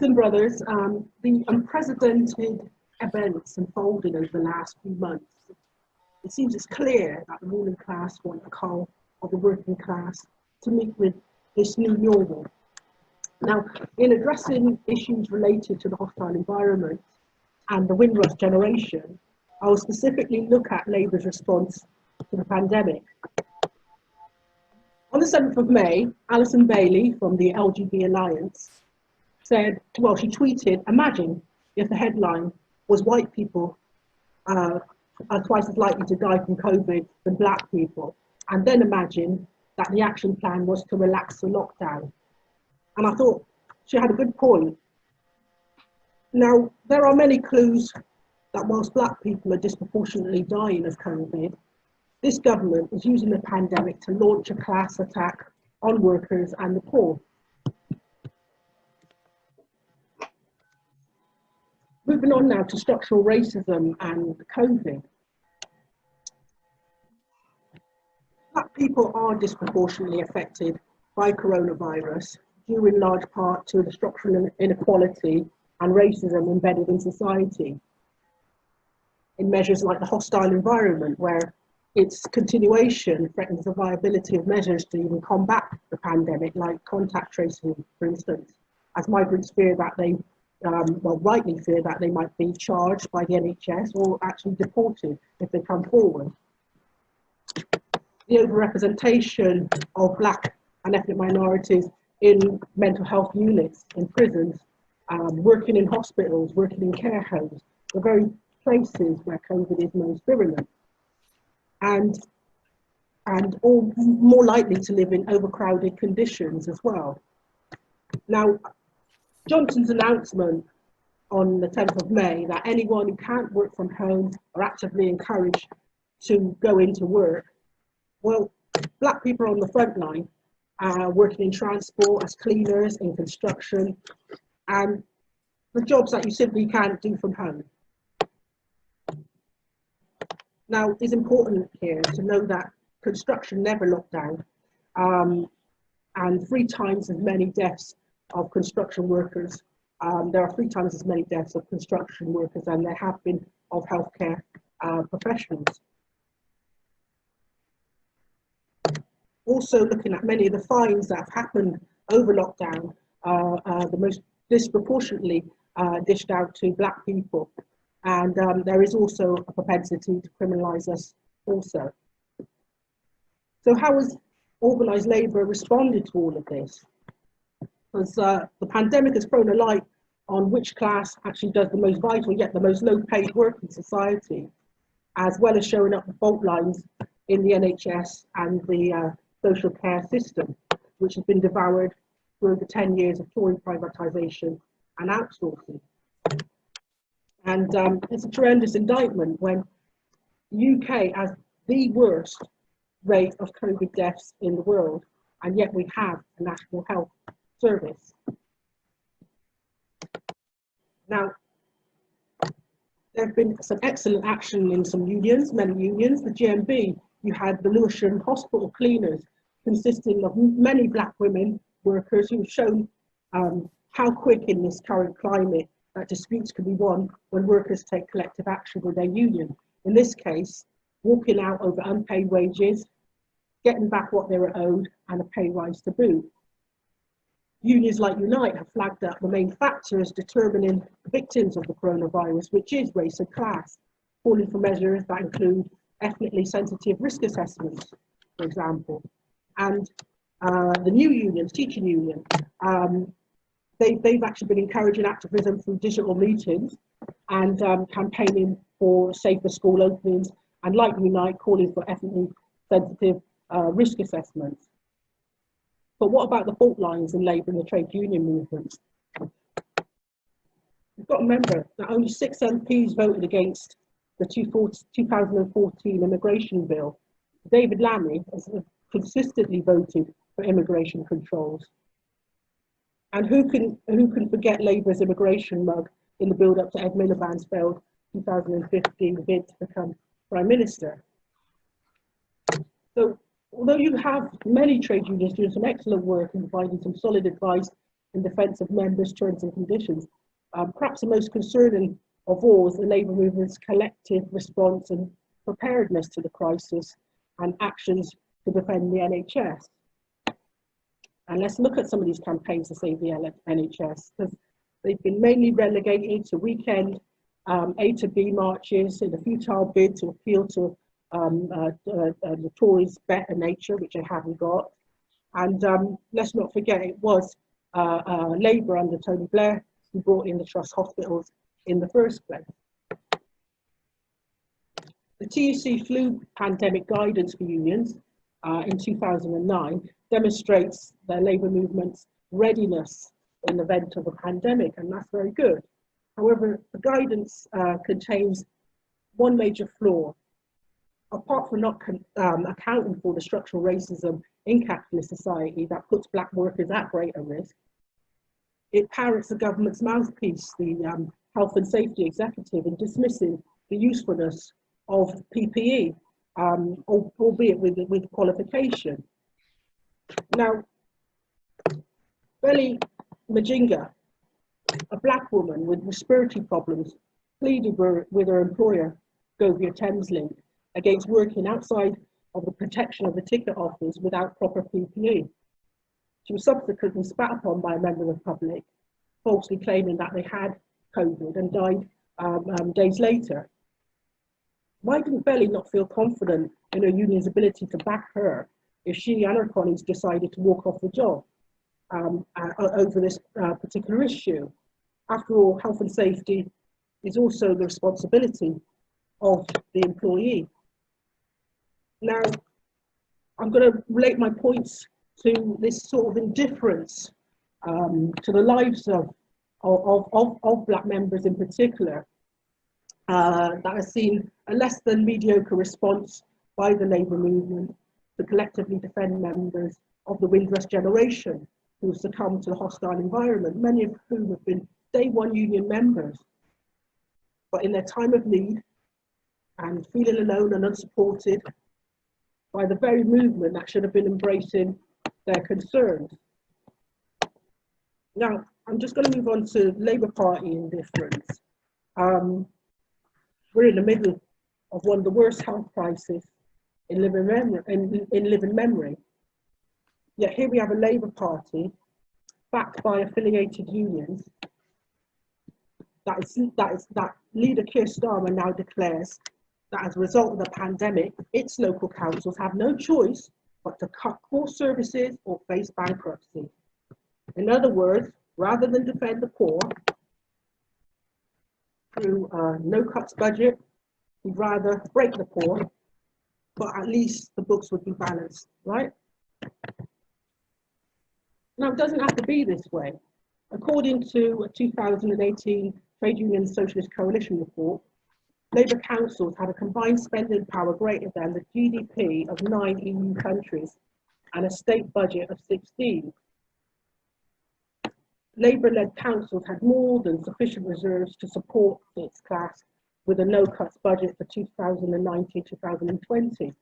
and brothers, the unprecedented events unfolding over the last few months, it seems it's clear that the ruling class want the call of the working class to meet with this new normal. Now, in addressing issues related to the hostile environment and the Windrush generation, I will specifically look at Labour's response to the pandemic. On the 7th of May, Alison Bailey from the LGB Alliance said, well, she tweeted, imagine if the headline was white people are twice as likely to die from COVID than black people. And then imagine that the action plan was to relax the lockdown. And I thought she had a good point. Now, there are many clues that whilst black people are disproportionately dying of COVID, this government is using the pandemic to launch a class attack on workers and the poor. Moving on now to structural racism and COVID. Black people are disproportionately affected by coronavirus, due in large part to the structural inequality and racism embedded in society. In measures like the hostile environment, where its continuation threatens the viability of measures to even combat the pandemic, like contact tracing, for instance, as migrants fear that they, rightly fear that they might be charged by the NHS or actually deported if they come forward. The overrepresentation of black and ethnic minorities in mental health units, in prisons, working in hospitals, working in care homes, the very places where COVID is most virulent, and all more likely to live in overcrowded conditions as well. Now, Johnson's announcement on the 10th of May that anyone who can't work from home are actively encouraged to go into work. Well, black people are on the front line, working in transport, as cleaners, in construction, and the jobs that you simply can't do from home. Now, it's important here to know that construction never locked down, and 3 times as many deaths of construction workers. There are 3 times as many deaths of construction workers than there have been of healthcare professionals. Also, looking at many of the fines that have happened over lockdown, the most disproportionately dished out to black people. And there is also a propensity to criminalise us also. So how has organised labour responded to all of this? Because the pandemic has thrown a light on which class actually does the most vital yet the most low paid work in society, as well as showing up the fault lines in the NHS and the social care system, which has been devoured through the 10 years of Tory privatisation and outsourcing. And it's a tremendous indictment when the UK has the worst rate of COVID deaths in the world, and yet we have a national health service. Now, there have been some excellent action in some unions, many unions. The GMB, you had the Lewisham Hospital cleaners, consisting of many black women workers who have shown how quick in this current climate that disputes can be won when workers take collective action with their union. In this case, walking out over unpaid wages, getting back what they were owed, and a pay rise to boot. Unions like Unite have flagged up the main factors determining the victims of the coronavirus, which is race and class, calling for measures that include ethnically sensitive risk assessments, for example. And the new unions, teaching union, they've actually been encouraging activism through digital meetings and campaigning for safer school openings, and like Unite, calling for ethnically sensitive risk assessments. But what about the fault lines in labour and the trade union movements? You've got to remember that only 6 MPs voted against the 2014 immigration bill. David Lammy has consistently voted for immigration controls. And who can forget Labour's immigration mug in the build-up to Ed Miliband's failed 2015 bid to become Prime Minister? So, although you have many trade unions doing some excellent work and providing some solid advice in defence of members' terms and conditions. Perhaps the most concerning of all is the labour movement's collective response and preparedness to the crisis and actions to defend the NHS. And let's look at some of these campaigns to save the NHS, because they've been mainly relegated to weekend A to B marches in a futile bid to appeal to the Tories' better nature, which they haven't got. And let's not forget, it was Labour under Tony Blair who brought in the trust hospitals in the first place. The TUC flu pandemic guidance for unions in 2009 demonstrates the labour movement's readiness in the event of a pandemic, and that's very good. However, the guidance contains one major flaw. Apart from not accounting for the structural racism in capitalist society that puts black workers at greater risk, it parrots the government's mouthpiece, the Health and Safety Executive, in dismissing the usefulness of PPE, albeit with qualification. Now, Beverley Majinga, a black woman with respiratory problems, pleaded with her employer, Govia Thameslink, against working outside of the protection of the ticket office without proper PPE. She was subsequently spat upon by a member of the public, falsely claiming that they had COVID and died days later. Why didn't Beverley not feel confident in her union's ability to back her if she and her colleagues decided to walk off the job over this particular issue? After all, health and safety is also the responsibility of the employee. Now, I'm going to relate my points to this sort of indifference to the lives of black members in particular, that has seen a less than mediocre response by the labour movement to collectively defend members of the Windrush generation who succumbed to the hostile environment, many of whom have been day one union members, but in their time of need and feeling alone and unsupported by the very movement that should have been embracing their concerns. Now, I'm just going to move on to Labour Party indifference. We're in the middle of one of the worst health crises in living memory. Yet here we have a Labour Party backed by affiliated unions that leader Keir Starmer now declares that as a result of the pandemic, its local councils have no choice but to cut core services or face bankruptcy. In other words, rather than defend the poor through a no-cuts budget, we'd rather break the poor, but at least the books would be balanced, right? Now, it doesn't have to be this way. According to a 2018 Trade Union Socialist Coalition report, Labour councils had a combined spending power greater than the GDP of 9 EU countries and a state budget of 16. Labour-led councils had more than sufficient reserves to support its class with a no-cuts budget for 2019-2020.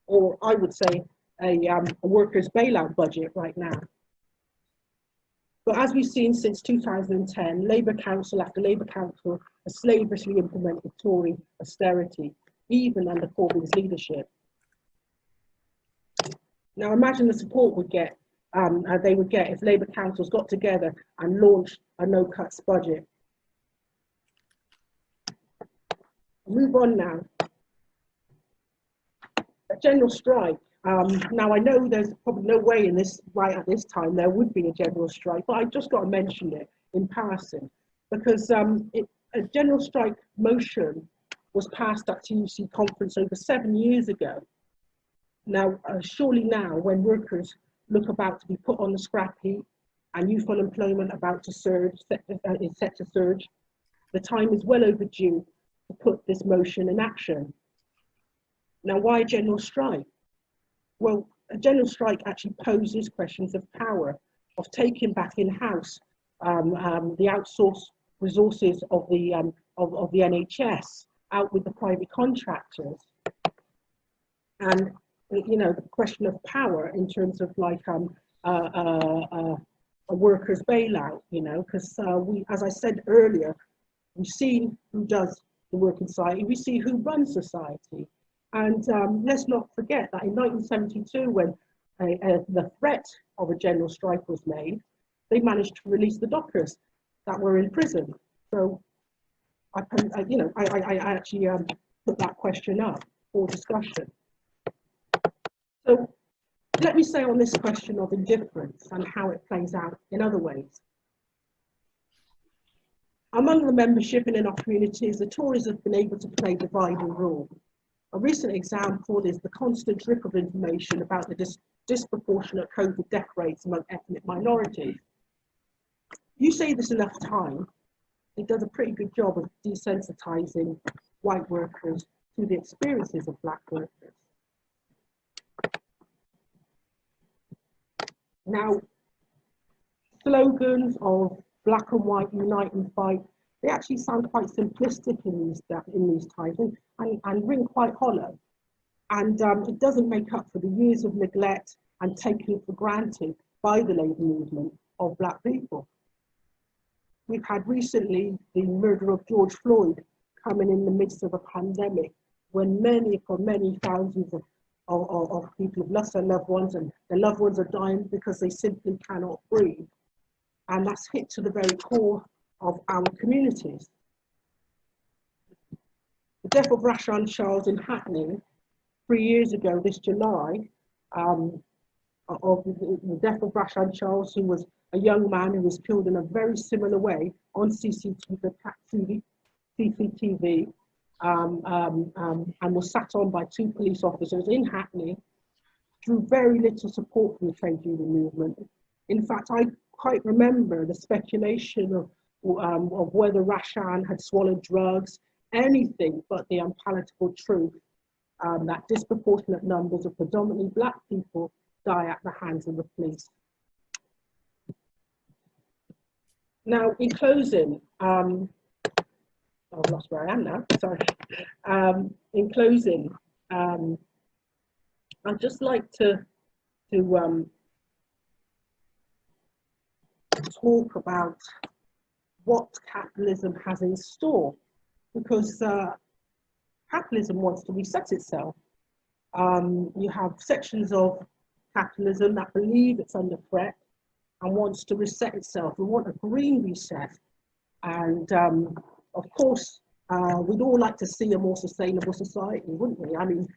Or I would say a workers' bailout budget right now. But as we've seen since 2010, Labour Council after Labour Council has slavishly implemented Tory austerity, even under Corbyn's leadership. Now imagine the support they would get if Labour councils got together and launched a no-cuts budget. Move on now. A general strike. Now I know there's probably no way in this right at this time there would be a general strike, but I just got to mention it in passing because a general strike motion was passed at TUC conference over 7 years ago. Now, surely now, when workers look about to be put on the scrap heap and youth unemployment about to surge, is set to surge, the time is well overdue to put this motion in action. Now, why a general strike? Well, a general strike actually poses questions of power, of taking back in-house the outsourced resources of the NHS out with the private contractors, and you know the question of power in terms of like a workers' bailout, you know, because we, as I said earlier, we've seen who does the work in society, we see who runs society. And let's not forget that in 1972, when the threat of a general strike was made, they managed to release the dockers that were in prison. So, I actually put that question up for discussion. So, let me say on this question of indifference and how it plays out in other ways. Among the membership and in our communities, the Tories have been able to play dividing role. A recent example is the constant drip of information about the disproportionate COVID death rates among ethnic minorities. You say this enough time, it does a pretty good job of desensitizing white workers to the experiences of black workers. Now, slogans of black and white unite and fight, they actually sound quite simplistic in these times and ring quite hollow. And it doesn't make up for the years of neglect and taken for granted by the labour movement of black people. We've had recently the murder of George Floyd coming in the midst of a pandemic when many thousands of people have lost their loved ones, and their loved ones are dying because they simply cannot breathe. And that's hit to the very core of our communities. The death of Rashan Charles in Hackney 3 years ago this July, of the death of Rashan Charles, who was a young man who was killed in a very similar way on CCTV, and was sat on by 2 police officers in Hackney, drew very little support from the trade union movement. In fact, I quite remember the speculation of whether Rashan had swallowed drugs, anything but the unpalatable truth that disproportionate numbers of predominantly black people die at the hands of the police. Now, in closing, I've lost where I am now, sorry. In closing, I'd just like to talk about what capitalism has in store, because capitalism wants to reset itself. You have sections of capitalism that believe it's under threat and wants to reset itself. We want a green reset. And of course, we'd all like to see a more sustainable society, wouldn't we? I mean,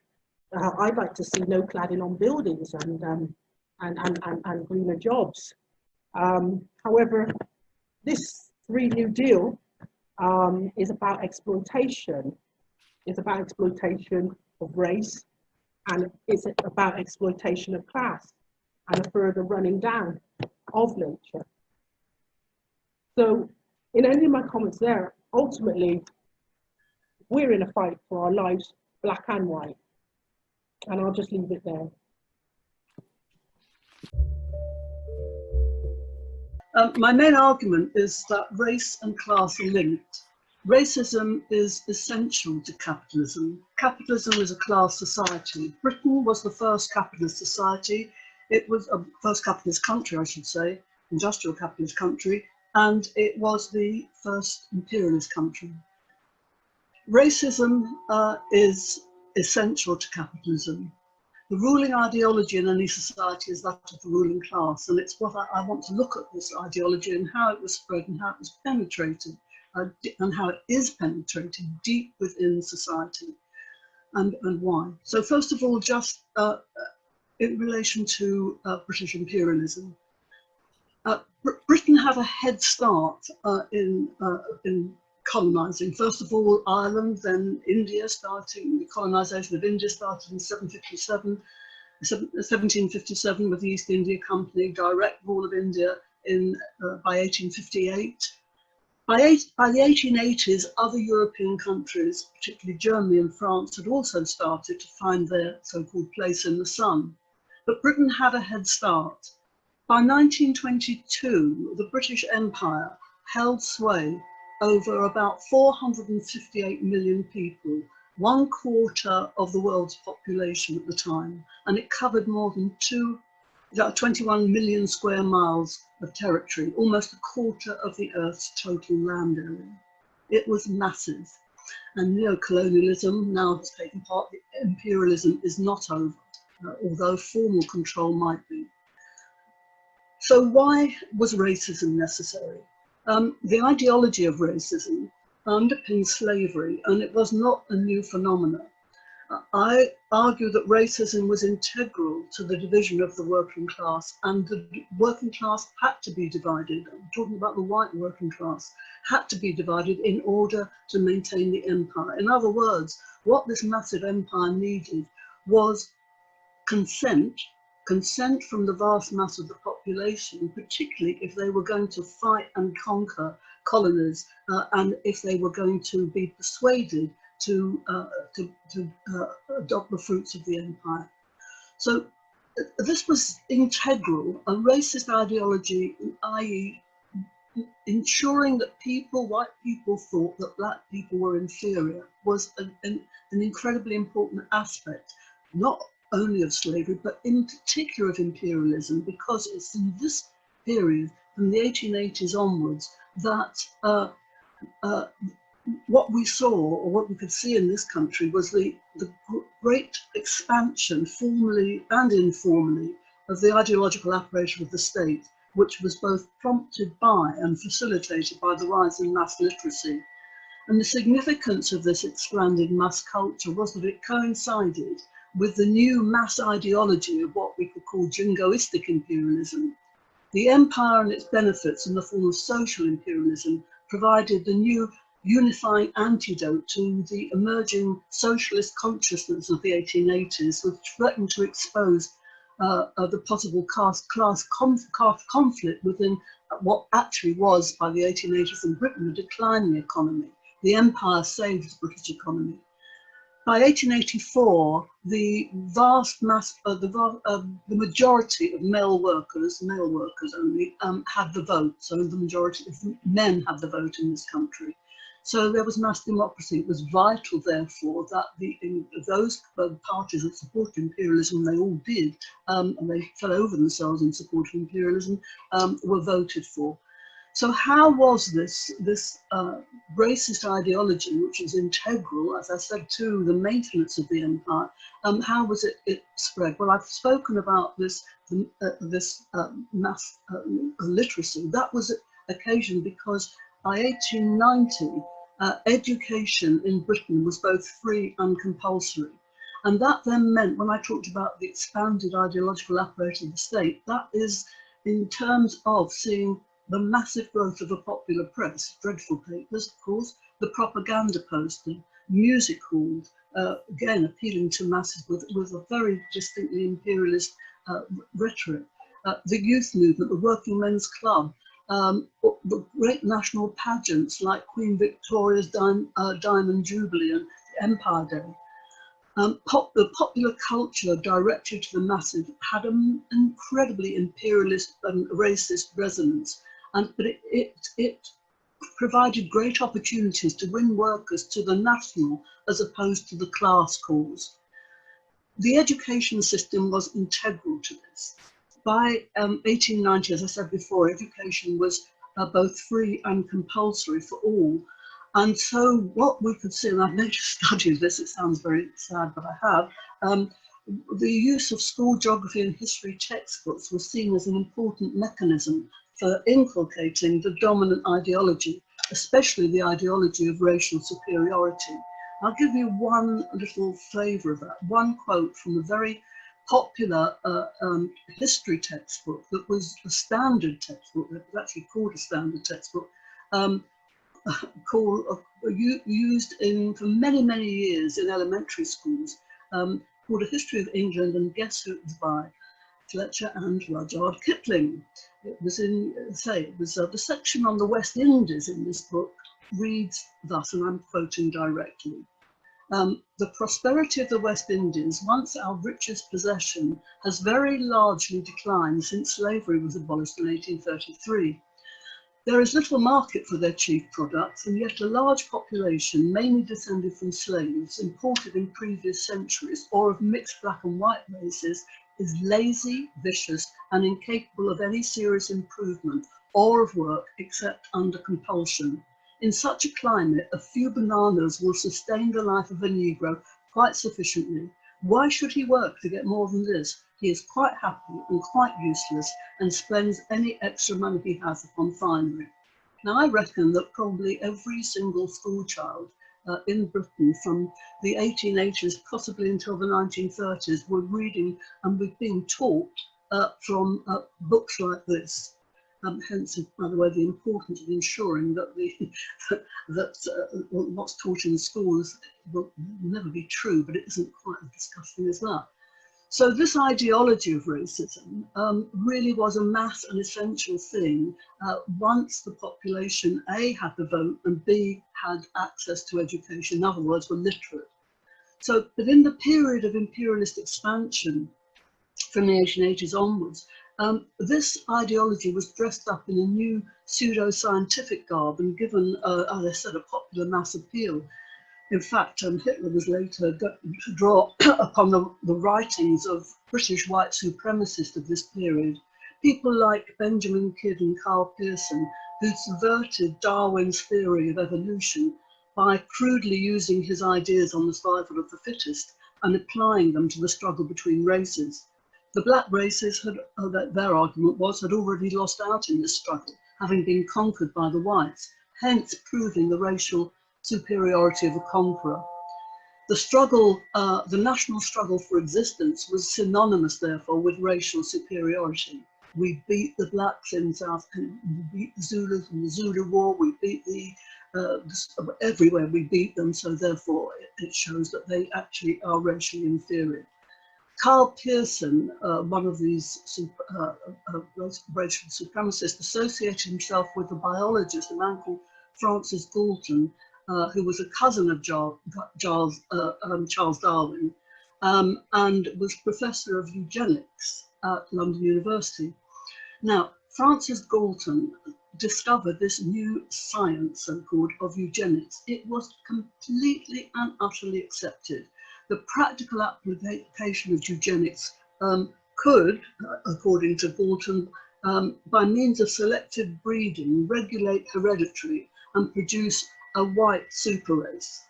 I'd like to see no cladding on buildings and greener jobs. However, this Green New Deal is about exploitation. It's about exploitation of race, and it's about exploitation of class and a further running down of nature. So in ending my comments there, ultimately, we're in a fight for our lives, black and white. And I'll just leave it there. My main argument is that race and class are linked. Racism is essential to capitalism. Capitalism is a class society. Britain was the first capitalist society. It was a first capitalist country, I should say, industrial capitalist country, and it was the first imperialist country. Racism is essential to capitalism. The ruling ideology in any society is that of the ruling class, and it's what I want to look at, this ideology and how it was spread and how it was penetrated, and how it is penetrating deep within society, and why. So first of all, just in relation to British imperialism, Britain had a head start in colonising. First of all, Ireland, then India, the colonisation of India started in 1757 with the East India Company, direct rule of India by 1858. By the 1880s, other European countries, particularly Germany and France, had also started to find their so-called place in the sun. But Britain had a head start. By 1922, the British Empire held sway over about 458 million people, 1/4 of the world's population at the time, and it covered more than 2 About 21 million square miles of territory, almost a quarter of the Earth's total land area. It was massive. And neo-colonialism now has taken part. Imperialism is not over, although formal control might be. So why was racism necessary? The ideology of racism underpinned slavery, and it was not a new phenomenon. I argue that racism was integral to the division of the working class, and the working class had to be divided. I'm talking about the white working class, had to be divided in order to maintain the empire. In other words, what this massive empire needed was consent from the vast mass of the population, particularly if they were going to fight and conquer colonies, and if they were going to be persuaded to adopt the fruits of the empire. So this was integral, a racist ideology, i.e. ensuring that white people thought that black people were inferior, was an incredibly important aspect, not only of slavery, but in particular of imperialism, because it's in this period, from the 1880s onwards, that what we saw, or what we could see in this country, was the great expansion, formally and informally, of the ideological apparatus of the state, which was both prompted by and facilitated by the rise in mass literacy. And the significance of this expanded mass culture was that it coincided with the new mass ideology of what we could call jingoistic imperialism. The empire and its benefits in the form of social imperialism provided the new unifying antidote to the emerging socialist consciousness of the 1880s, which threatened to expose the possible class conflict within what actually was, by the 1880s in Britain, a declining economy. The empire saved the British economy. By 1884, the vast mass, the majority of male workers only, had the vote. So the majority of men had the vote in this country. So there was mass democracy. It was vital, therefore, that those parties that supported imperialism, they all did, and they fell over themselves in support of imperialism, were voted for. So how was this racist ideology, which is integral, as I said, to the maintenance of the empire, how was it spread? Well, I've spoken about this mass literacy. That was occasioned because by 1890, education in Britain was both free and compulsory. And that then meant, when I talked about the expanded ideological apparatus of the state, that is in terms of seeing the massive growth of a popular press, dreadful papers, of course, the propaganda poster, music halls, again appealing to masses with a very distinctly imperialist rhetoric, the youth movement, the working men's club, the great national pageants like Queen Victoria's Diamond Jubilee and Empire Day. The popular culture directed to the masses had an incredibly imperialist and racist resonance, but it provided great opportunities to win workers to the national as opposed to the class cause. The education system was integral to this. By 1890, as I said before, education was both free and compulsory for all. And so what we could see, and I've made a study of this, it sounds very sad, but I have, the use of school geography and history textbooks was seen as an important mechanism for inculcating the dominant ideology, especially the ideology of racial superiority. I'll give you one little flavour of that, one quote from a very popular history textbook that was a standard textbook, that was actually called a standard textbook, used for many, many years in elementary schools, called A History of England, and guess who it was by? Fletcher and Rudyard Kipling. It was the section on the West Indies in this book reads thus, and I'm quoting directly. The prosperity of the West Indies, once our richest possession, has very largely declined since slavery was abolished in 1833. There is little market for their chief products, and yet a large population, mainly descended from slaves, imported in previous centuries, or of mixed black and white races, is lazy, vicious, and incapable of any serious improvement or of work except under compulsion. In such a climate, a few bananas will sustain the life of a Negro quite sufficiently. Why should he work to get more than this? He is quite happy and quite useless and spends any extra money he has upon finery. Now, I reckon that probably every single school child in Britain from the 1880s, possibly until the 1930s, were reading and were being taught from books like this. Hence, by the way, the importance of ensuring that what's taught in schools will never be true, but it isn't quite as disgusting as that. So this ideology of racism really was a mass and essential thing once the population A, had the vote, and B, had access to education, in other words, were literate. So, but in the period of imperialist expansion from the 1880s onwards, this ideology was dressed up in a new pseudo-scientific garb and given, as I said, a popular mass appeal. In fact, Hitler was later to draw upon the writings of British white supremacists of this period, people like Benjamin Kidd and Carl Pearson, who subverted Darwin's theory of evolution by crudely using his ideas on the survival of the fittest and applying them to the struggle between races. The black races, their argument was, had already lost out in this struggle, having been conquered by the whites, hence proving the racial superiority of the conqueror. The struggle, the national struggle for existence, was synonymous, therefore, with racial superiority. We beat the blacks in South, we beat the Zulus in the Zulu War, we beat everywhere we beat them, so therefore it shows that they actually are racially inferior. Carl Pearson, one of these racial supremacists, associated himself with a biologist, a man called Francis Galton, who was a cousin of Charles Darwin, and was professor of eugenics at London University. Now, Francis Galton discovered this new science, so-called, of eugenics. It was completely and utterly accepted. The practical application of eugenics could, according to Galton, by means of selective breeding, regulate heredity and produce a white super race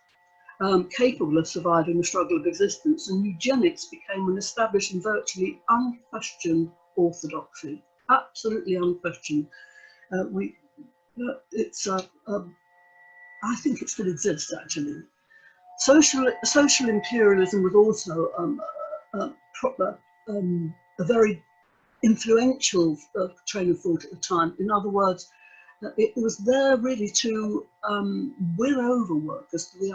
capable of surviving the struggle of existence, and eugenics became an established and virtually unquestioned orthodoxy, absolutely unquestioned. I think it still exists, actually. Social imperialism was also a very influential train of thought at the time. In other words, it was there really to win over workers to the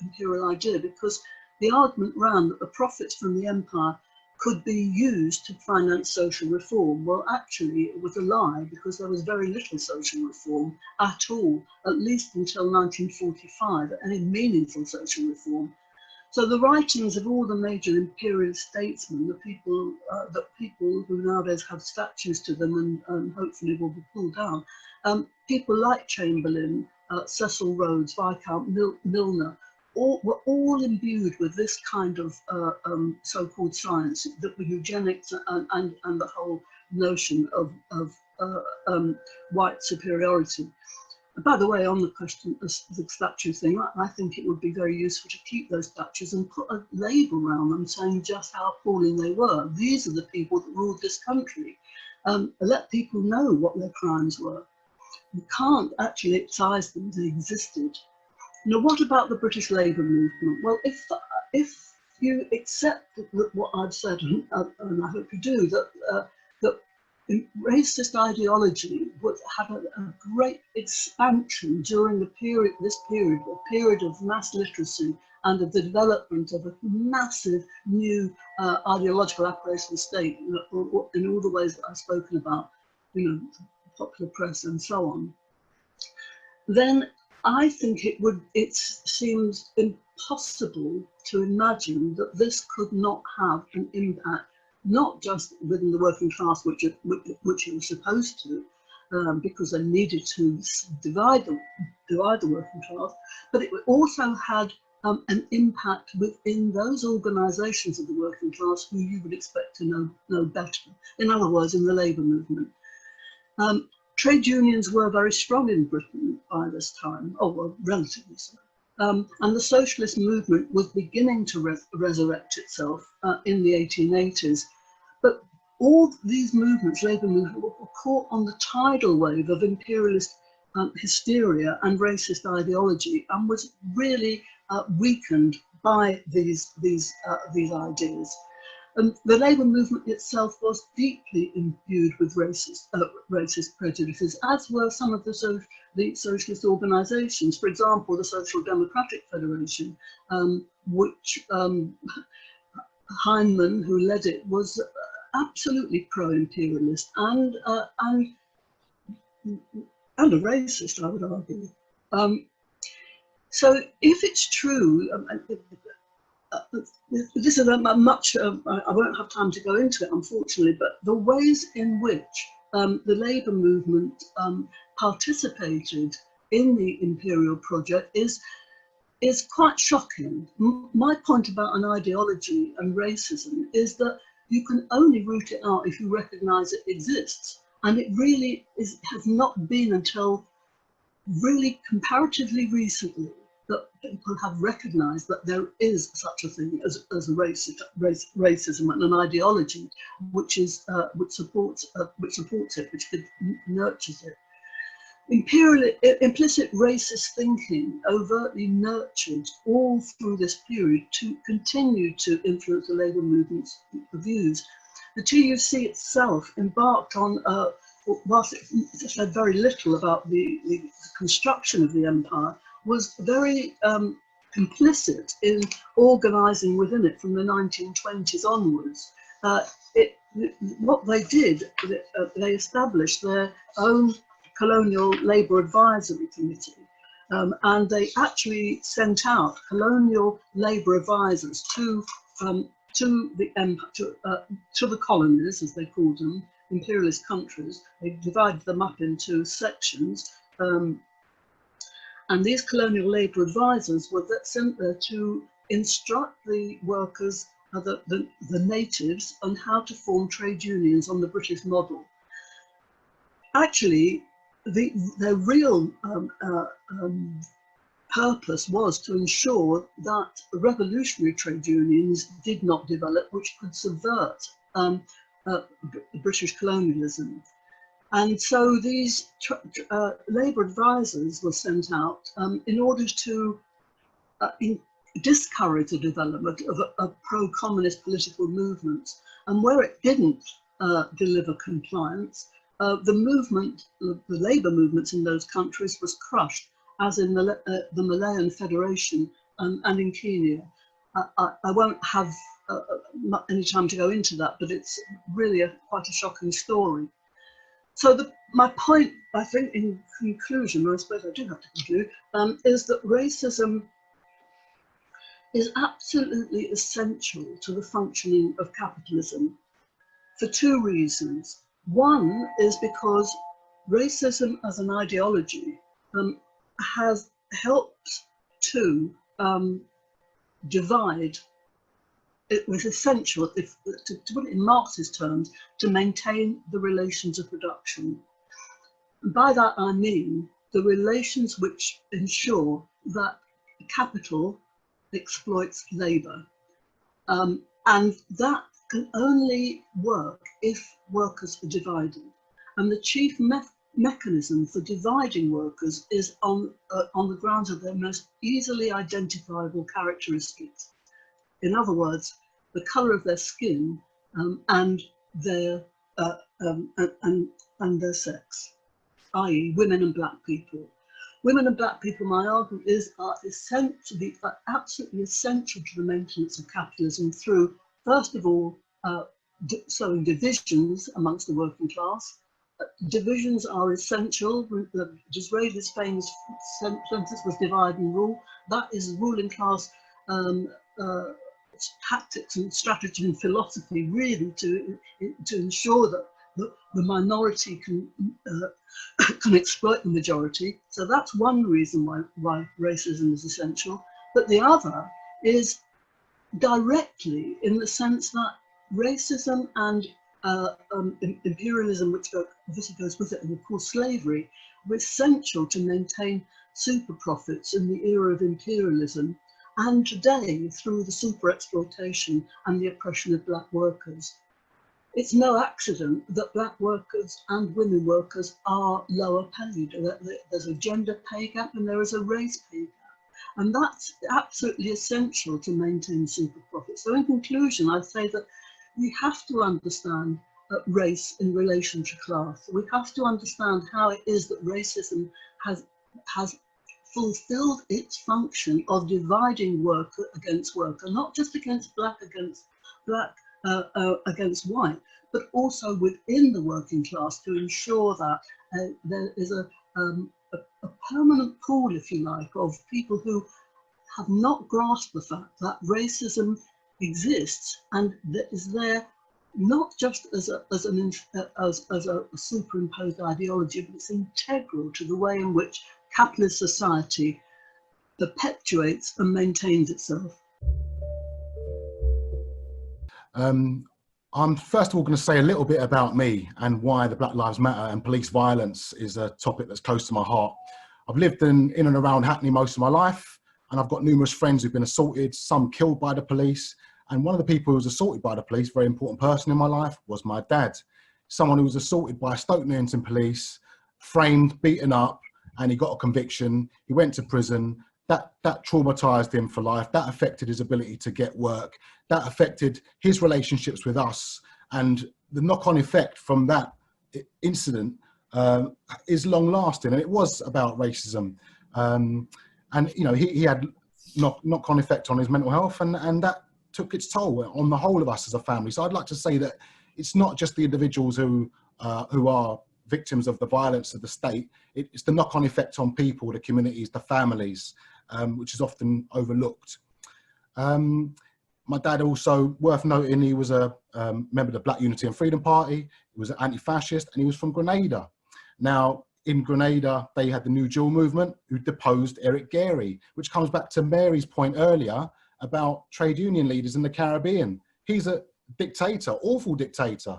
imperial idea, because the argument ran that the profits from the empire could be used to finance social reform. Well, actually, it was a lie, because there was very little social reform at all, at least until 1945, any meaningful social reform. So the writings of all the major imperial statesmen, the people who nowadays have statues to them and hopefully will be pulled down, people like Chamberlain, Cecil Rhodes, Viscount Milner, were all imbued with this kind of so-called science, the eugenics and the whole notion of white superiority. By the way, on the question of the statue thing, I think it would be very useful to keep those statues and put a label around them saying just how appalling they were. These are the people that ruled this country. Let people know what their crimes were. You can't actually excise them, they existed. Now, what about the British Labour movement? Well, if you accept what I've said, and I hope you do, that racist ideology would have a great expansion during this period of mass literacy and of the development of a massive new ideological apparatus of the state in all the ways that I've spoken about, popular press and so on, then I think it seems impossible to imagine that this could not have an impact, not just within the working class, which it was supposed to, because they needed to divide the working class, but it also had an impact within those organisations of the working class who you would expect to know better. In other words, in the labour movement. Trade unions were very strong in Britain by this time, or well, relatively so. And the socialist movement was beginning to resurrect itself in the 1880s. But all these movements, labour movements, were caught on the tidal wave of imperialist hysteria and racist ideology, and was really weakened by these ideas. The labour movement itself was deeply imbued with racist prejudices, as were some of the socialist organisations. For example, the Social Democratic Federation, which Heinemann, who led it, was absolutely pro-imperialist and a racist, I would argue. So, if it's true. This is a much, I won't have time to go into it, unfortunately, but the ways in which the labour movement participated in the imperial project is quite shocking. My point about an ideology and racism is that you can only root it out if you recognise it exists. And it really has not been until really comparatively recently that people have recognised that there is such a thing as a racism and an ideology which supports it, which nurtures it. Implicit racist thinking overtly nurtured all through this period to continue to influence the labour movement's views. The TUC itself embarked on, whilst it said very little about the construction of the empire, was very complicit in organising within it from the 1920s onwards. What they did, they established their own colonial labour advisory committee, and they actually sent out colonial labour advisors to the colonies, as they called them, imperialist countries. They divided them up into sections. And these colonial labour advisors were sent there to instruct the workers, the natives, on how to form trade unions on the British model. Actually, their real purpose was to ensure that revolutionary trade unions did not develop, which could subvert British colonialism. And so these labour advisors were sent out in order to discourage the development of a pro-communist political movement. And where it didn't deliver compliance, the labour movements in those countries was crushed, as in the Malayan Federation and in Kenya. I won't have any time to go into that, but it's really quite a shocking story. So my point, I think, in conclusion, I suppose I do have to conclude, is that racism is absolutely essential to the functioning of capitalism for two reasons. One is because racism as an ideology has helped to divide. It was essential, to put it in Marxist terms, to maintain the relations of production. And by that I mean the relations which ensure that capital exploits labour. And that can only work if workers are divided. And the chief mechanism for dividing workers is on the grounds of their most easily identifiable characteristics. In other words, the colour of their skin and their sex, i.e., women and black people. Women and black people, my argument is, are absolutely essential to the maintenance of capitalism through, first of all, sowing divisions amongst the working class. Divisions are essential. Disraeli's famous sentence was divide and rule. That is ruling class tactics and strategy and philosophy, really, to ensure that the minority can exploit the majority. So that's one reason why racism is essential. but the other is directly in the sense that racism and imperialism, which obviously goes with it, and of course slavery, were essential to maintain super profits in the era of imperialism, and today through the super exploitation and the oppression of black workers. It's no accident that black workers and women workers are lower paid. There's a gender pay gap and there is a race pay gap. And that's absolutely essential to maintain super profits. So in conclusion, I'd say that we have to understand race in relation to class. We have to understand how it is that racism has fulfilled its function of dividing worker against worker, not just against black against white, but also within the working class, to ensure that there is a permanent pool, if you like, of people who have not grasped the fact that racism exists and that is there not just as a superimposed ideology, but it's integral to the way in which capitalist society perpetuates and maintains itself. I'm first of all going to say a little bit about me and why the Black Lives Matter and police violence is a topic that's close to my heart. I've lived in and around Hackney most of my life, and I've got numerous friends who've been assaulted, some killed by the police. And one of the people who was assaulted by the police, very important person in my life, was my dad. Someone who was assaulted by Stoke Newington police, framed, beaten up, and he got a conviction. He went to prison. That traumatized him for life. That affected his ability to get work. That affected his relationships with us. And the knock-on effect from that incident is long-lasting. And it was about racism. And you know, he had knock-on effect on his mental health, and that took its toll on the whole of us as a family. So I'd like to say that it's not just the individuals who are victims of the violence of the state. It's the knock-on effect on people, the communities, the families, which is often overlooked. My dad also, worth noting, he was a member of the Black Unity and Freedom Party. He was an anti-fascist, and he was from Grenada. Now, in Grenada, they had the New Deal movement, who deposed Eric Gairy, which comes back to Mary's point earlier about trade union leaders in the Caribbean. He's a dictator, awful dictator,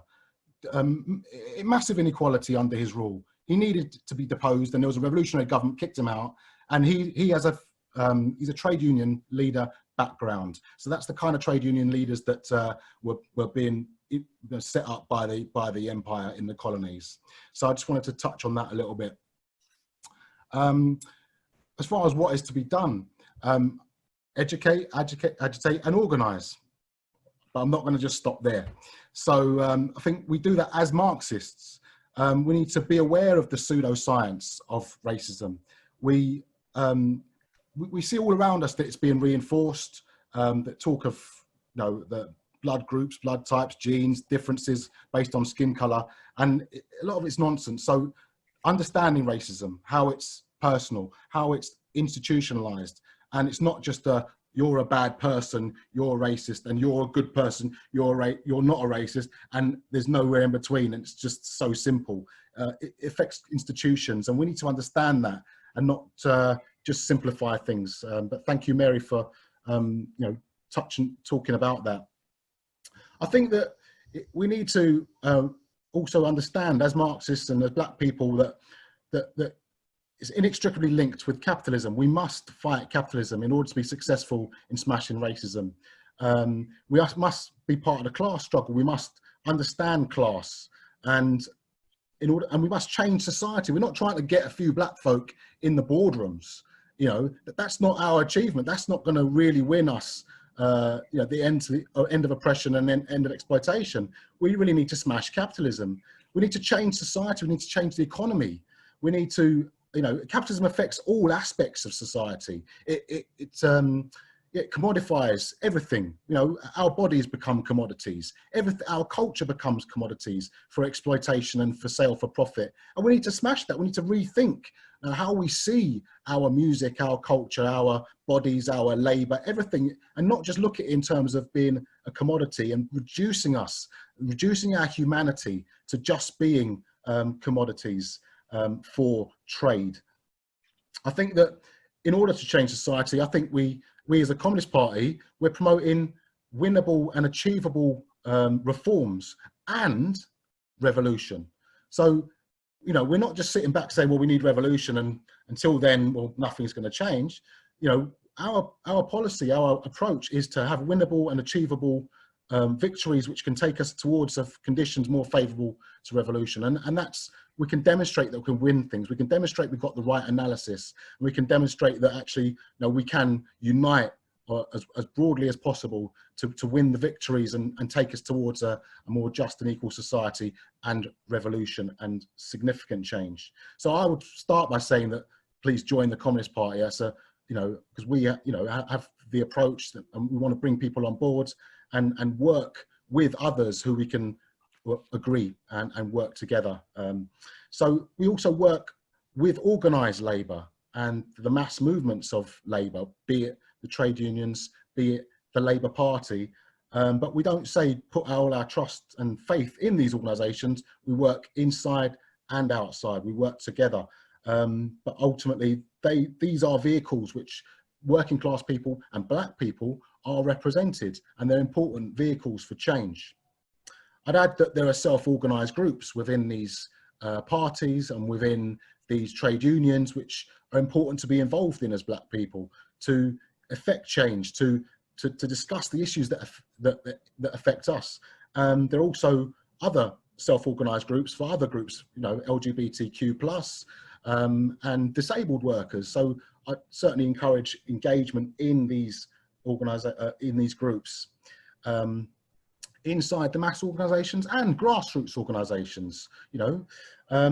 massive inequality under his rule. He needed to be deposed, and there was a revolutionary government, kicked him out, and he has he's a trade union leader background. So that's the kind of trade union leaders that were being set up by the empire in the colonies. So I just wanted to touch on that a little bit. As far as what is to be done, educate, agitate, and organise. But I'm not going to just stop there. So I think we do that as Marxists. We need to be aware of the pseudoscience of racism. We see all around us that it's being reinforced, that talk of, you know, the blood groups, blood types, genes, differences based on skin colour, and a lot of it's nonsense. So understanding racism, how it's personal, how it's institutionalised, and it's not just you're a bad person, you're a racist, and you're a good person, you're not a racist, and there's nowhere in between, and it's just so simple. It affects institutions, and we need to understand that and not just simplify things. But thank you, Mary, for you know, talking about that. I think that we need to also understand, as Marxists and as Black people, that it's inextricably linked with capitalism. We must fight capitalism in order to be successful in smashing racism. We must be part of the class struggle. We must understand class, and we must change society. We're not trying to get a few black folk in the boardrooms. You know, that's not our achievement. That's not going to really win us. You know, the end of oppression and then end of exploitation. We really need to smash capitalism. We need to change society. We need to change the economy. We need to, you know, capitalism affects all aspects of society. It commodifies everything. You know, our bodies become commodities. Our culture becomes commodities for exploitation and for sale for profit. And we need to smash that. We need to rethink how we see our music, our culture, our bodies, our labour, everything, and not just look at it in terms of being a commodity and reducing our humanity to just being commodities for trade. I think that in order to change society, I think we we as a Communist Party, we're promoting winnable and achievable reforms and revolution. So, you know, we're not just sitting back saying, well, we need revolution, and until then, well, nothing's going to change. You know, our policy, our approach is to have winnable and achievable victories which can take us towards conditions more favourable to revolution. And that's, we can demonstrate that we can win things. We can demonstrate we've got the right analysis. And we can demonstrate that actually, you know, we can unite as broadly as possible to win the victories and take us towards a more just and equal society and revolution and significant change. So I would start by saying that please join the Communist Party as a, you know, because we, you know, have the approach that, and we want to bring people on board and work with others who we can agree and work together. So we also work with organised labour and the mass movements of labour, be it the trade unions, be it the Labour Party, but we don't say put all our trust and faith in these organisations. We work inside and outside, we work together. But ultimately, these are vehicles which working class people and black people are represented, and they're important vehicles for change. I'd add that there are self-organised groups within these parties and within these trade unions which are important to be involved in as black people, to affect change, to discuss the issues that affect us. There are also other self-organised groups for other groups, you know, LGBTQ+, and disabled workers. So I certainly encourage engagement in these groups, inside the mass organisations and grassroots organisations. You know,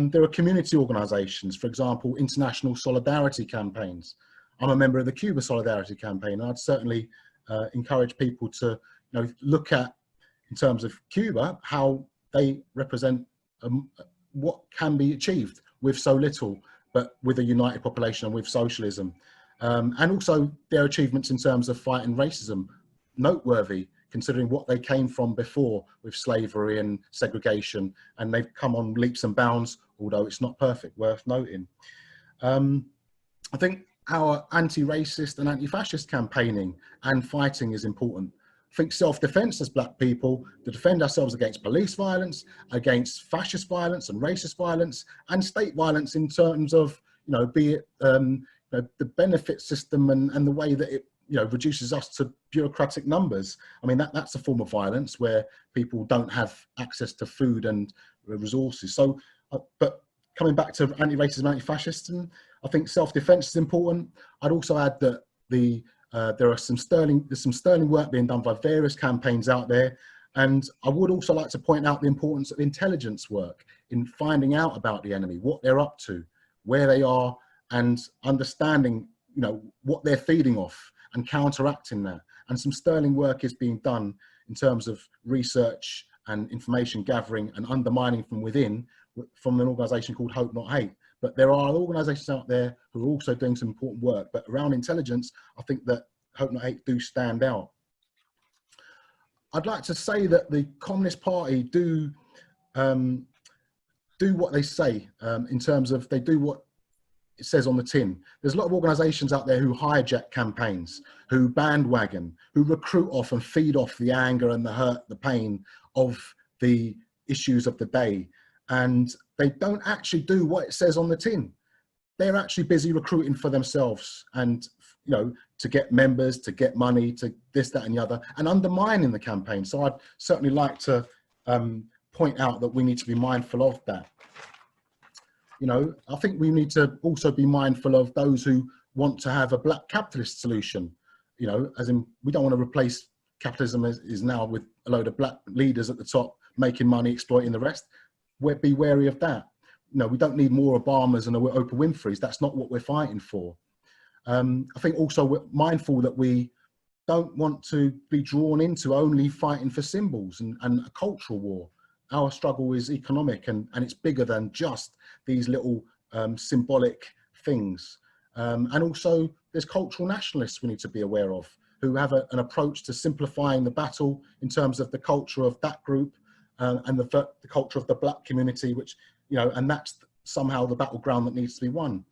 there are community organisations, for example, international solidarity campaigns. I'm a member of the Cuba Solidarity Campaign, and I'd certainly encourage people to, you know, look at, in terms of Cuba, how they represent what can be achieved with so little, but with a united population and with socialism. And also their achievements in terms of fighting racism, noteworthy, considering what they came from before with slavery and segregation, and they've come on leaps and bounds, although it's not perfect, worth noting. I think our anti-racist and anti-fascist campaigning and fighting is important. I think self-defense as black people, to defend ourselves against police violence, against fascist violence and racist violence, and state violence in terms of, you know, be it the benefit system and the way that it, you know, reduces us to bureaucratic numbers. I mean, that's a form of violence where people don't have access to food and resources. So, but coming back to anti-racism, anti-fascism, I think self-defense is important. I'd also add that there's some sterling work being done by various campaigns out there. And I would also like to point out the importance of intelligence work in finding out about the enemy, what they're up to, where they are, and understanding, you know, what they're feeding off and counteracting that. And some sterling work is being done in terms of research and information gathering and undermining from within, from an organisation called Hope Not Hate. But there are organisations out there who are also doing some important work. But around intelligence, I think that Hope Not Hate do stand out. I'd like to say that the Communist Party do what they say, in terms of they do what it says on the tin. There's a lot of organisations out there who hijack campaigns, who bandwagon, who recruit off and feed off the anger and the hurt, the pain of the issues of the day. And they don't actually do what it says on the tin. They're actually busy recruiting for themselves and, you know, to get members, to get money, to this, that and the other, and undermining the campaign. So I'd certainly like to point out that we need to be mindful of that. You know, I think we need to also be mindful of those who want to have a black capitalist solution, you know, as in we don't want to replace capitalism as is now with a load of black leaders at the top making money, exploiting the rest. We'd be wary of that. You know, we don't need more Obamas and Oprah Winfreys. That's not what we're fighting for. I think also we're mindful that we don't want to be drawn into only fighting for symbols and a cultural war. Our struggle is economic and it's bigger than just these little symbolic things. And also there's cultural nationalists we need to be aware of, who have an approach to simplifying the battle in terms of the culture of that group and the culture of the black community, which, you know, and that's somehow the battleground that needs to be won.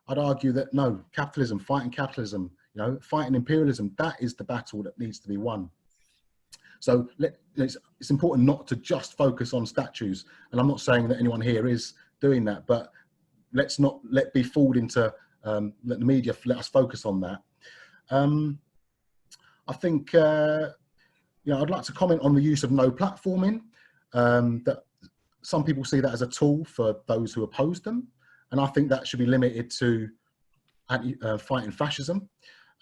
I'd argue that no, capitalism, fighting capitalism, You know, fighting imperialism, that is the battle that needs to be won. So it's important not to just focus on statues. And I'm not saying that anyone here is doing that, but let's not be fooled into, let the media let us focus on that. I think, you know, I'd like to comment on the use of no platforming, that some people see that as a tool for those who oppose them. And I think that should be limited to fighting fascism.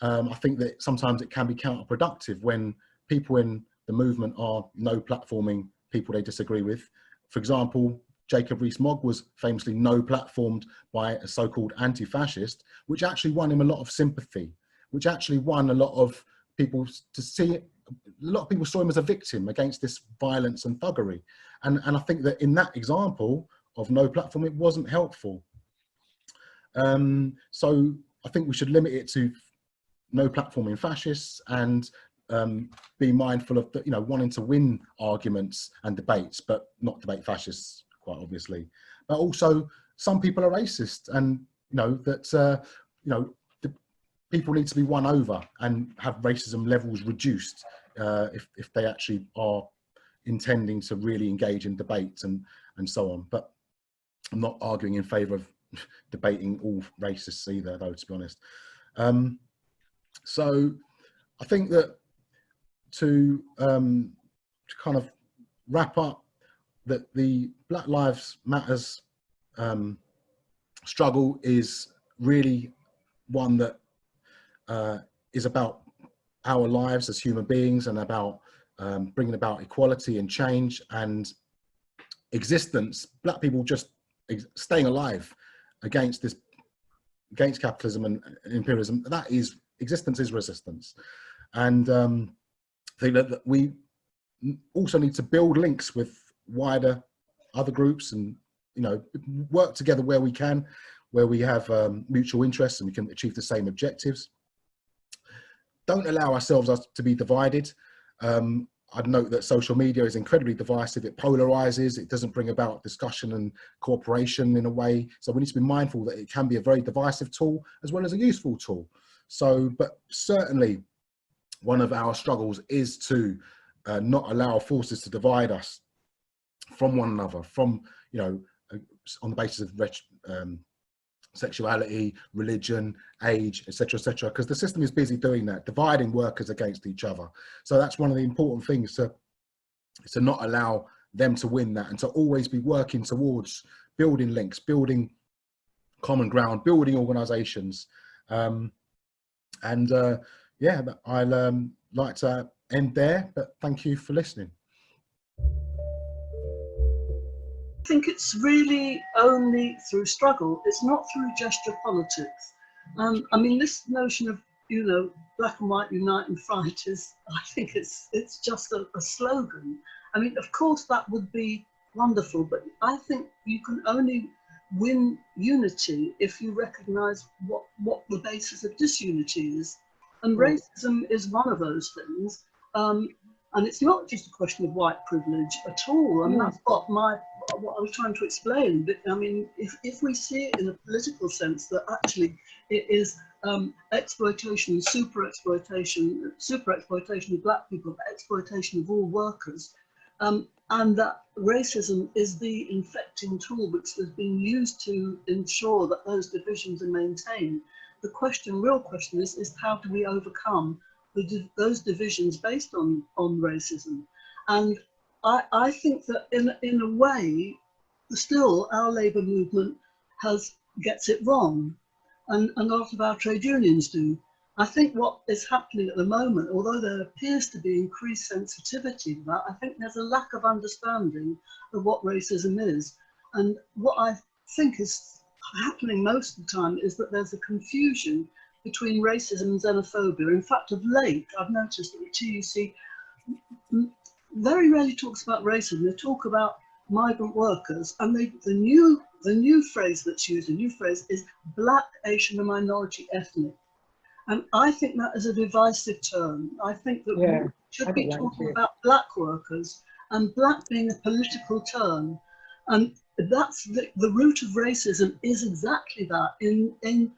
I think that sometimes it can be counterproductive when people in the movement are no platforming people they disagree with. For example, Jacob Rees-Mogg was famously no platformed by a so-called anti-fascist, which actually won him a lot of sympathy, which actually won a lot of people to see it. A lot of people saw him as a victim against this violence and thuggery. And I think that in that example of no platform, it wasn't helpful. So I think we should limit it to no platforming fascists and be mindful of, you know, wanting to win arguments and debates, but not debate fascists, quite obviously. But also, some people are racist, and you know that you know, people need to be won over and have racism levels reduced if they actually are intending to really engage in debates and so on. But I'm not arguing in favour of debating all racists either, though, to be honest. So I think that to kind of wrap up, that the Black Lives Matters struggle is really one that is about our lives as human beings and about bringing about equality and change and existence. Black people just staying alive against capitalism and imperialism. That is, existence is resistance. And I think that we also need to build links with wider other groups and, you know, work together where we can, where we have mutual interests and we can achieve the same objectives. Don't allow ourselves to be divided. I'd note that social media is incredibly divisive. It polarizes, it doesn't bring about discussion and cooperation in a way. So we need to be mindful that it can be a very divisive tool as well as a useful tool. So, but certainly one of our struggles is to not allow forces to divide us from one another, from, you know, on the basis of sexuality, religion, age, etc., because the system is busy doing that, dividing workers against each other. So that's one of the important things, to not allow them to win that, and to always be working towards building links, building common ground, building organisations. Yeah, I'll like to end there, but thank you for listening. I think it's really only through struggle. It's not through gesture politics. I mean, this notion of, you know, black and white unite and fight is, I think it's just a slogan. I mean, of course that would be wonderful, but I think you can only win unity if you recognise what the basis of disunity is. And racism is one of those things. And it's not just a question of white privilege at all. And that's what I was trying to explain. But I mean, if we see it in a political sense, that actually it is exploitation, super exploitation of black people, exploitation of all workers, and that racism is the infecting tool which has been used to ensure that those divisions are maintained. The real question is how do we overcome those divisions based on racism? And I think that in a way, still our labour movement gets it wrong, and a lot of our trade unions do. I think what is happening at the moment, although there appears to be increased sensitivity to that, I think there's a lack of understanding of what racism is. And what I think is happening most of the time is that there's a confusion between racism and xenophobia. In fact, of late, I've noticed that the TUC very rarely talks about racism. They talk about migrant workers, and the new phrase that's used, is black, Asian and minority ethnic. And I think that is a divisive term. I think that we should be talking about black workers, and black being a political term. And that's the root of racism, is exactly that, in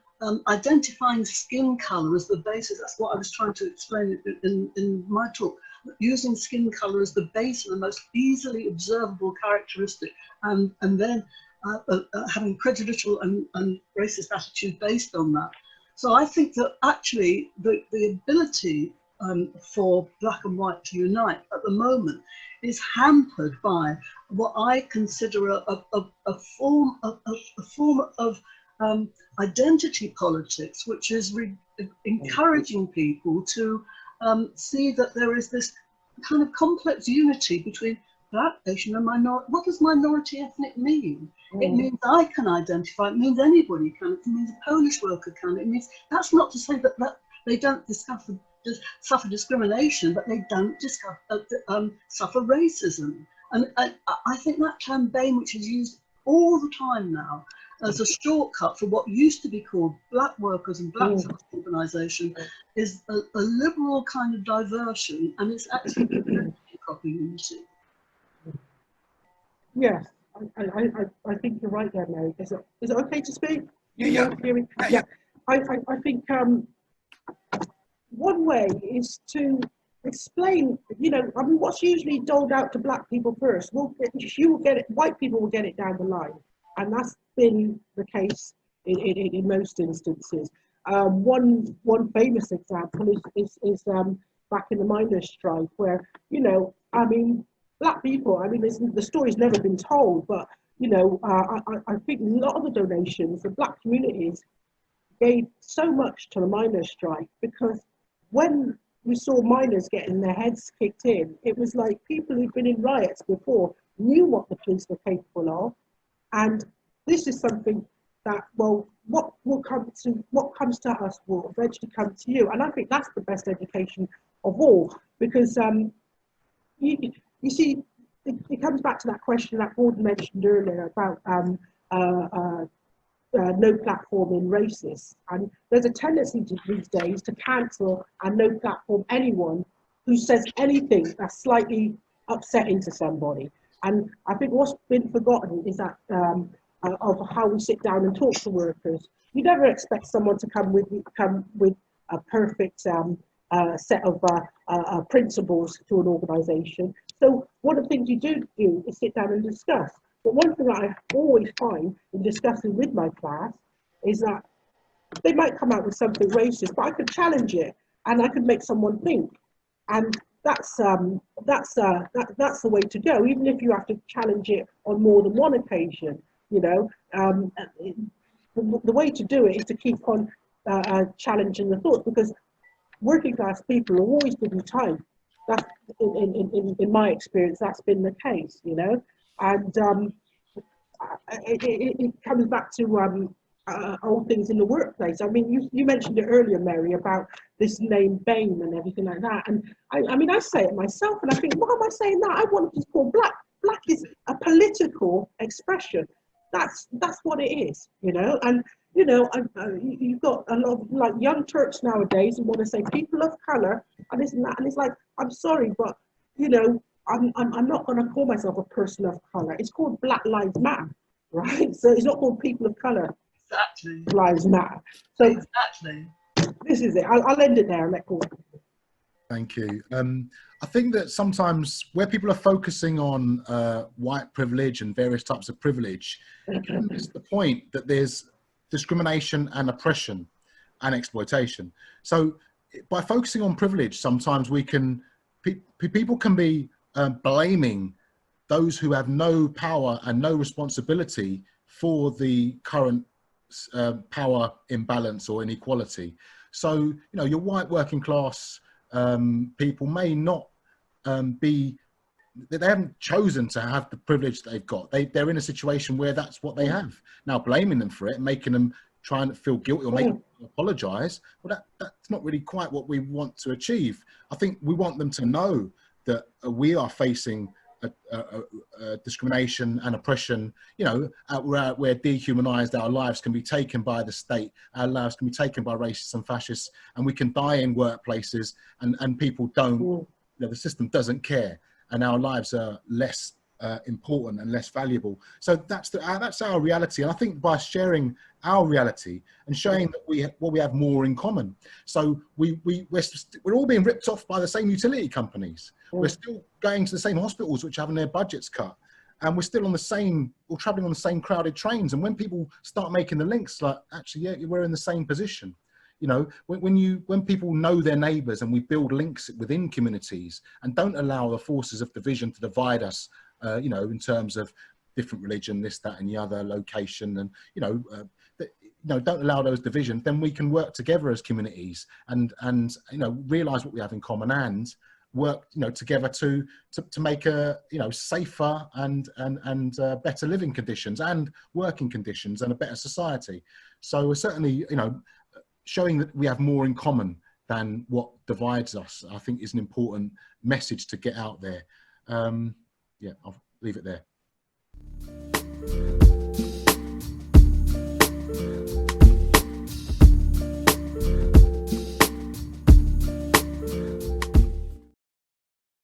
identifying skin colour as the basis. That's what I was trying to explain in my talk. Using skin colour as the base of the most easily observable characteristic, and then having prejudicial and racist attitude based on that. So I think that actually the ability for black and white to unite at the moment is hampered by what I consider a form of identity politics, which is encouraging people to see that there is this kind of complex unity between Black, Asian and minority. What does minority ethnic mean? It means I can identify, it means anybody can, it means a Polish worker can, it means, that's not to say that they don't suffer discrimination, but they don't suffer racism. And I think that term BAME, which is used all the time now as a shortcut for what used to be called black workers and black organisation, is a liberal kind of diversion, and it's actually proper unity. Yes, I think you're right there, Mary. Is it okay to speak? Yeah. Yeah. I think one way is to explain, you know, I mean, what's usually doled out to black people first, you will get it, white people will get it down the line. And that's been the case in most instances. One famous example is back in the miners' strike, where, you know, I mean, black people, I mean, the story's never been told, but, you know, I think a lot of the donations, the black communities gave so much to the miners' strike, because when we saw miners getting their heads kicked in, it was like people who'd been in riots before knew what the police were capable of. And this is something that, well, what comes to us will eventually come to you. And I think that's the best education of all, because you see, it comes back to that question that Gordon mentioned earlier about no platform in racists. And there's a tendency these days to cancel and no platform anyone who says anything that's slightly upsetting to somebody. And I think what's been forgotten is that of how we sit down and talk to workers. You never expect someone to come with a perfect set of principles to an organisation. So one of the things you do is sit down and discuss. But one thing I always find in discussing with my class is that they might come out with something racist, but I could challenge it and I could make someone think. And that's the way to go, even if you have to challenge it on more than one occasion. You know, the way to do it is to keep on challenging the thoughts, because working class people will always give you time. That's in my experience, that's been the case. You know, and it comes back to old things in the workplace. I mean, you mentioned it earlier, Mary, about this name BAME and everything like that. And I mean, I say it myself, and I think, why am I saying that? I want to call black. Black is a political expression. That's what it is, you know. And you know, you've got a lot of like young Turks nowadays who want to say people of color and this and that, and it's like, I'm sorry, but you know, I'm not going to call myself a person of color. It's called Black Lives Matter, right? So it's not called people of color. Exactly. Lives Matter. So exactly. This is it. I'll end it there and let go. Thank you. I think that sometimes where people are focusing on white privilege and various types of privilege, it's the point that there's discrimination and oppression and exploitation. So by focusing on privilege, sometimes we can, people can be blaming those who have no power and no responsibility for the current power imbalance or inequality. So, you know, your white working class people may not they haven't chosen to have the privilege that they've got. They're in a situation where that's what they have. Now, blaming them for it, making them try and feel guilty or make them apologise, well, that's not really quite what we want to achieve. I think we want them to know that we are facing discrimination and oppression, you know, we're dehumanized, our lives can be taken by the state, our lives can be taken by racists and fascists, and we can die in workplaces, and people don't, you know, the system doesn't care, and our lives are less important and less valuable. So that's our reality. And I think by sharing our reality and showing that we have more in common. So we're all being ripped off by the same utility companies. We're still going to the same hospitals which are having their budgets cut. And we're still we're traveling on the same crowded trains. And when people start making the links, like, actually, yeah, we're in the same position. You know, when people know their neighbours and we build links within communities and don't allow the forces of division to divide us, you know, in terms of different religion, this, that, and the other, location, and don't allow those divisions, then we can work together as communities and realise what we have in common and work together to make a safer and better living conditions and working conditions and a better society. So we're certainly showing that we have more in common than what divides us, I think, is an important message to get out there. Yeah, I'll leave it there.